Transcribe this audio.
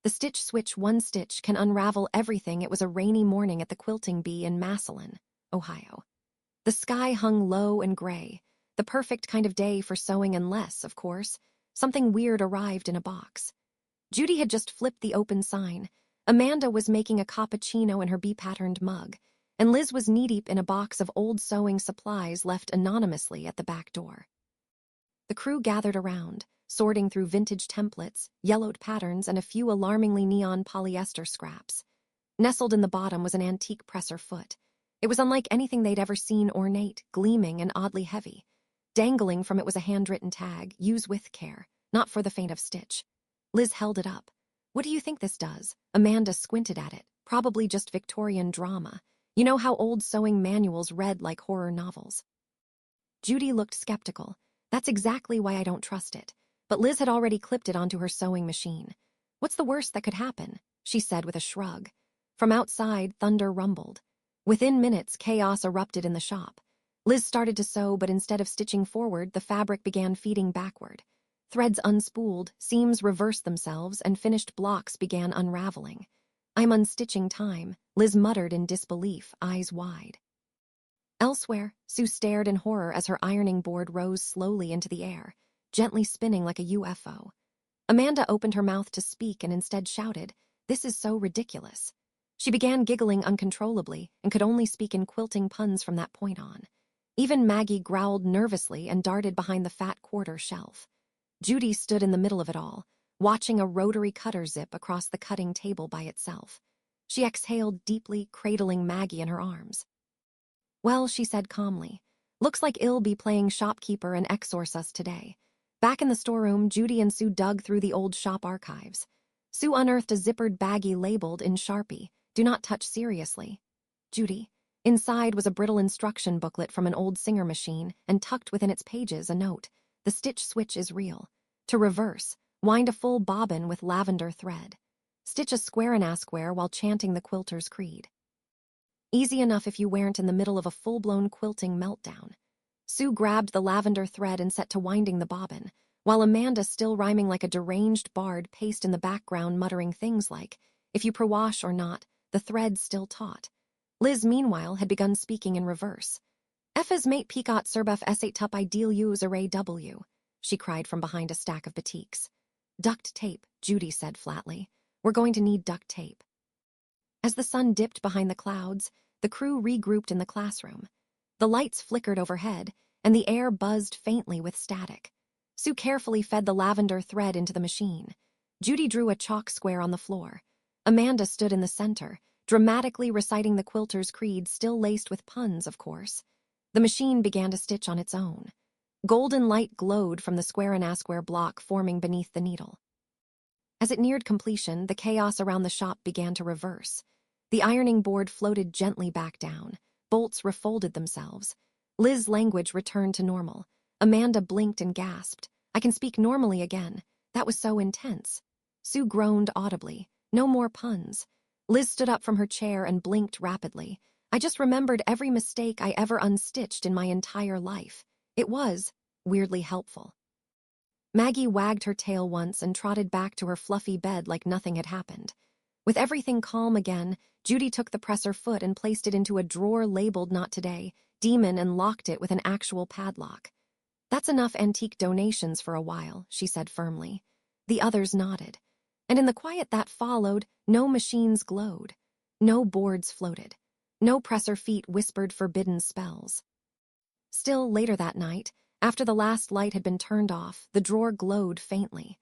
The stitch switch one stitch can unravel everything. It was a rainy morning at the Quilting Bee in Massillon, Ohio. The sky hung low and gray, the perfect kind of day for sewing unless, of course, something weird arrived in a box. Judy had just flipped the open sign. Amanda was making a cappuccino in her bee-patterned mug, and Liz was knee-deep in a box of old sewing supplies left anonymously at the back door. The crew gathered around, sorting through vintage templates, yellowed patterns, and a few alarmingly neon polyester scraps. Nestled in the bottom was an antique presser foot. It was unlike anything they'd ever seen, ornate, gleaming, and oddly heavy. Dangling from it was a handwritten tag, "Use with care, not for the faint of stitch." Liz held it up. "What do you think this does?" Amanda squinted at it. "Probably just Victorian drama. You know how old sewing manuals read like horror novels." Judy looked skeptical. "That's exactly why I don't trust it." But Liz had already clipped it onto her sewing machine. "What's the worst that could happen?" she said with a shrug. From outside, thunder rumbled. Within minutes, chaos erupted in the shop. Liz started to sew, but instead of stitching forward, the fabric began feeding backward. Threads unspooled, seams reversed themselves, and finished blocks began unraveling. "I'm unstitching time," Liz muttered in disbelief, eyes wide. Elsewhere, Sue stared in horror as her ironing board rose slowly into the air, gently spinning like a UFO. Amanda opened her mouth to speak and instead shouted, "This is so ridiculous." She began giggling uncontrollably and could only speak in quilting puns from that point on. Even Maggie growled nervously and darted behind the fat quarter shelf. Judy stood in the middle of it all, watching a rotary cutter zip across the cutting table by itself. She exhaled deeply, cradling Maggie in her arms. "Well," she said calmly, "looks like I'll be playing shopkeeper and exorcist today." Back in the storeroom, Judy and Sue dug through the old shop archives. Sue unearthed a zippered baggie labeled in Sharpie, "Do not touch seriously." "Judy." Inside was a brittle instruction booklet from an old Singer machine, and tucked within its pages a note, "The stitch switch is real. To reverse, wind a full bobbin with lavender thread. Stitch a square and a square while chanting the quilter's creed." Easy enough if you weren't in the middle of a full-blown quilting meltdown. Sue grabbed the lavender thread and set to winding the bobbin, while Amanda, still rhyming like a deranged bard, paced in the background muttering things like, "If you perwash or not, the thread's still taut." Liz, meanwhile, had begun speaking in reverse. "Effa's mate Peacock Serbuff S8 tup ideal use array W," she cried from behind a stack of batiks. "Duct tape," Judy said flatly. "We're going to need duct tape." As the sun dipped behind the clouds, the crew regrouped in the classroom. The lights flickered overhead, and the air buzzed faintly with static. Sue carefully fed the lavender thread into the machine. Judy drew a chalk square on the floor. Amanda stood in the center, dramatically reciting the quilter's creed, still laced with puns, of course. The machine began to stitch on its own. Golden light glowed from the square and a square block forming beneath the needle. As it neared completion, the chaos around the shop began to reverse. The ironing board floated gently back down. Bolts refolded themselves. Liz's language returned to normal. Amanda blinked and gasped. "I can speak normally again. That was so intense." Sue groaned audibly. "No more puns." Liz stood up from her chair and blinked rapidly. "I just remembered every mistake I ever unstitched in my entire life. It was weirdly helpful." Maggie wagged her tail once and trotted back to her fluffy bed like nothing had happened. With everything calm again, Judy took the presser foot and placed it into a drawer labeled "Not Today," Demon, and locked it with an actual padlock. "That's enough antique donations for a while," she said firmly. The others nodded. And in the quiet that followed, no machines glowed. No boards floated. No presser feet whispered forbidden spells. Still, later that night, after the last light had been turned off, the drawer glowed faintly.